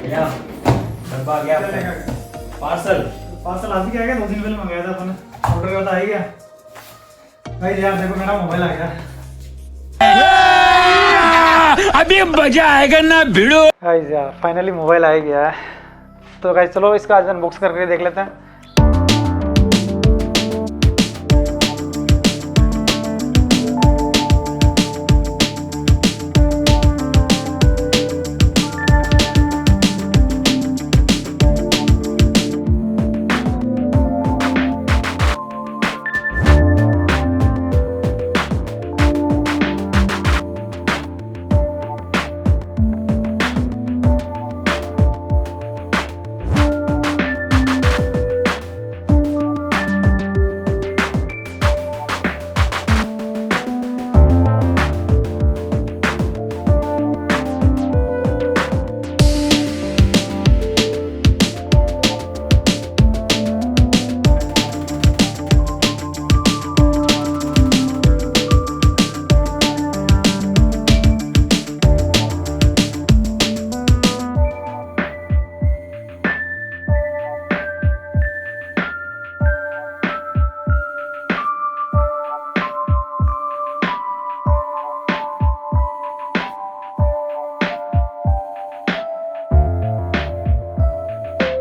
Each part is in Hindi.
भैया डब्बा आ गया पार्सल पार्सल आज ही क्या गया, 2 दिन पहले मंगाया था अपन, ऑर्डर करता है क्या भाई। यार देखो मेरा मोबाइल आ गया, अभी मजा आएगा ना भिड़ो। गाइस यार फाइनली मोबाइल आ गया है। तो गाइस चलो इसका आज अनबॉक्स करके देख लेते हैं।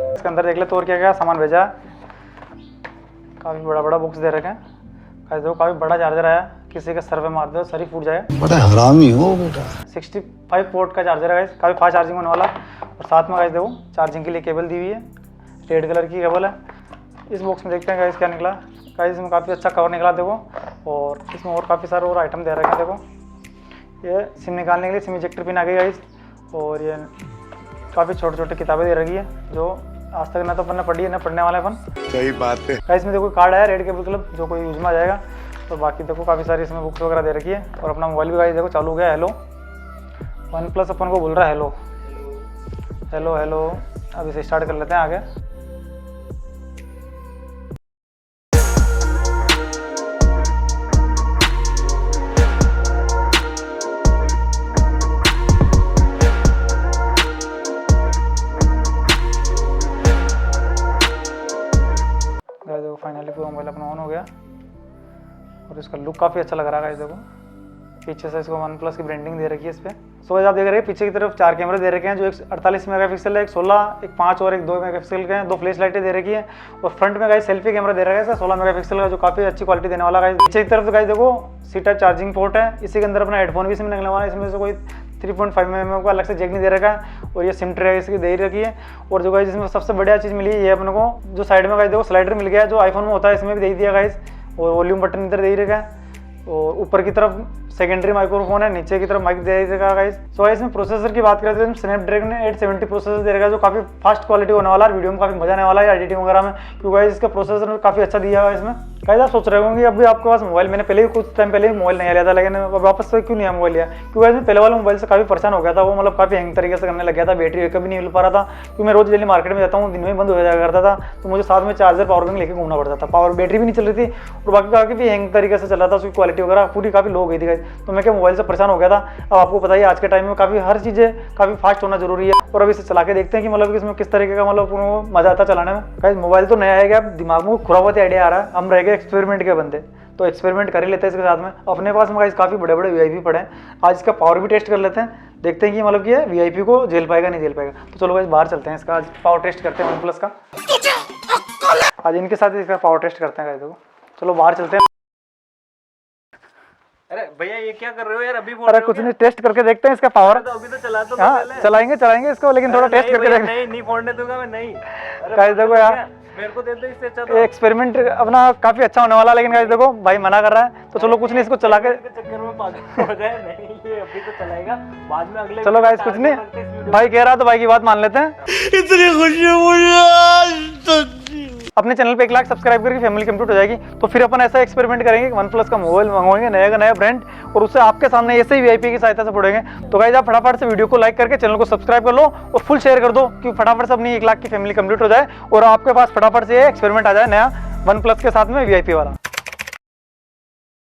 इसके अंदर देख ले तो और क्या क्या सामान भेजा है। काफ़ी बड़ा बड़ा बुक्स दे रखे हैं। कैसे देखो काफ़ी बड़ा चार्जर आया, किसी के सर पे मार दो सर ही फूट जाएगा। बड़ा हरामी हो बेटा। 65 पोर्ट का चार्जर है, काफ़ी फास्ट चार्जिंग होने वाला। और साथ में गाइस देखो चार्जिंग के लिए केबल दी हुई है, रेड कलर की केबल है। इस बॉक्स में देखते हैं गाइस क्या निकला। गाइस इसमें काफ़ी अच्छा कवर निकला देखो, और इसमें और काफ़ी सारे और आइटम दे रखे हैं। देखो ये सिम निकालने के लिए सिम इजेक्टर पिन आ गई गाइस, और ये काफ़ी छोटे छोटे किताबें दे रखी है जो आज तक ना तो अपन ने पढ़ी है ना पढ़ने वाले अपन। सही बात है गाइस। में देखो कार्ड आया रेड केबल क्लब जो कोई यूज में आ जाएगा। तो बाकी देखो काफ़ी सारी इसमें बुक्स वगैरह दे रखी है। और अपना मोबाइल भी गाइस देखो चालू हो गया। हेलो वन प्लस अपन को बोल रहा है हेलो हेलो हेलो। अब इसे स्टार्ट कर लेते हैं आगे। देखो फाइनली पूरा मोबाइल अपना ऑन हो गया, और इसका लुक काफ़ी अच्छा लग रहा है। देखो पीछे से इसको वन प्लस की ब्रांडिंग दे रखी है इस पर। सो आप देख रहे हैं पीछे की तरफ 4 कैमरे दे रखे हैं, जो एक 48 मेगापिक्सल है, एक 16, एक 5 और एक 2 मेगापिक्सल के हैं। 2 फ्लैश लाइटें दे रखी है। और फ्रंट में गाइस सेल्फी कैमरा दे रखा है 16 मेगापिक्सल का, जो काफ़ी अच्छी क्वालिटी देने वाला है। पीछे की तरफ तो गाइस देखो सी टाइप चार्जिंग पोर्ट है। इसी के अंदर अपना हेडफोन भी इसमें लगने वाला है। इसमें से कोई 3.5 mm का अलग से जैक नहीं दे रखा है, और ये सिम ट्रे इसकी दे रखी है। और जो गाइस इसमें सबसे बढ़िया चीज़ मिली है ये अपने को, जो साइड में गाइस देखो स्लाइडर मिल गया है, जो आईफोन में होता है इसमें भी दे दिया गाइस। और वॉल्यूम बटन इधर दे ही रखा है, और ऊपर की तरफ सेकेंडरी माइक्रोफोन है, नीचे की तरफ माइक दे रखा है गाइस। सो गाइस इसमें प्रोसेसर की बात करें तो स्नैपड्रैगन 870 प्रोसेसर दे रखा है, जो काफ़ी फास्ट क्वालिटी होने वाला है। वीडियो में काफ़ी मजा आने वाला है एडिटिंग वगैरह में, क्योंकि गाइस इसका प्रोसेसर काफ़ी अच्छा दिया है इसमें। गाइस आप सोच रहे होंगे अभी आपके पास मोबाइल, मैंने पहले ही कुछ टाइम पहले ही मोबाइल नहीं लिया था, लेकिन वापस से क्यों नहीं मोबाइल लिया, क्योंकि मैं पहले वाले मोबाइल से काफ़ी परेशान हो गया था। वो मतलब काफ़ी हैंग तरीके से करने लग गया था, बैटरी बैकअप भी नहीं मिल पा रहा था, क्योंकि मैं रोज डेली मार्केट में जाता हूँ, दिन में बंद हो जाया करता था। तो मुझे साथ में चार्जर पावर बैंक लेकर घूमना पड़ता था, पावर बैटरी भी नहीं चल रही थी, और बाकी काफ़ी भी हैंग तरीके से चल रहा था। उसकी क्वालिटी वगैरह पूरी काफ़ी लो हो गई थी गाइस। तो मैं क्या मोबाइल से परेशान हो गया था। अब आपको पता ही आज के टाइम में काफ़ी हर चीज़ें काफ़ी फास्ट होना जरूरी है। और अब इसे चला के देखते हैं कि मतलब इसमें किस तरीके का मतलब मजा आता चलाने में। गाइस मोबाइल तो नया है, क्या दिमाग में खुराफाती आइडिया आ रहा है। हम रह गए एक्सपेरिमेंट के बंदे, तो एक्सपेरिमेंट कर ही लेते हैं इसके साथ में। अपने पास में गाइस काफ़ी बड़े बड़े वीआईपी पड़े हैं, आज इसका पावर भी टेस्ट कर लेते हैं, देखते हैं कि मतलब कि वीआईपी को झेल पाएगा नहीं झेल पाएगा। तो चलो गाइस बाहर चलते हैं, इसका आज पावर टेस्ट करते हैं वन प्लस का। आज इनके साथ इसका पावर टेस्ट करते हैं गाइस। देखो चलो बाहर चलते हैं। अरे भैया ये क्या कर रहे हो यार, अभी बोल अरे रहे हो कुछ क्या? नहीं, टेस्ट करके देखते हैं इसका पावर। तो अभी तो चला तो हाँ पहले। चलाएंगे इसको, लेकिन थोड़ा टेस्ट करके देखते हैं। नहीं फोड़ने दूंगा मैं, नहीं। अरे गाइस देखो यार मेरे को दे दो, इससे अच्छा तो एक्सपेरिमेंट अपना काफी अच्छा होने वाला, लेकिन गाइस देखो भाई मना कर रहा है। तो चलो कुछ नहीं, इसको चला के चक्कर में पागल हो जाए। नहीं ये अभी तो चलाएगा, बाद में अगले चलो गाइस कुछ नहीं, भाई कह रहा तो भाई की बात मान लेते हैं। इतनी खुशी मुझे अपने चैनल पे 1 लाख सब्सक्राइब करके फैमिली कंप्लीट हो जाएगी। तो फिर अपन ऐसा एक्सपेरिमेंट करेंगे, वन प्लस का मोबाइल मंगवाएंगे नया का नया ब्रांड, और उससे आपके सामने ऐसे ही वीआईपी की सहायता से फोड़ेंगे। तो गाइस आप फटाफट से वीडियो को लाइक करके चैनल को सब्सक्राइब कर लो, और फुल शेयर कर दो, कि फटाफट से अपनी 1 लाख की फैमिली कंप्लीट हो जाए, और आपके पास फटाफट से एक्सपेरिमेंट आ जाए नया वन प्लस के साथ में वीआईपी वाला।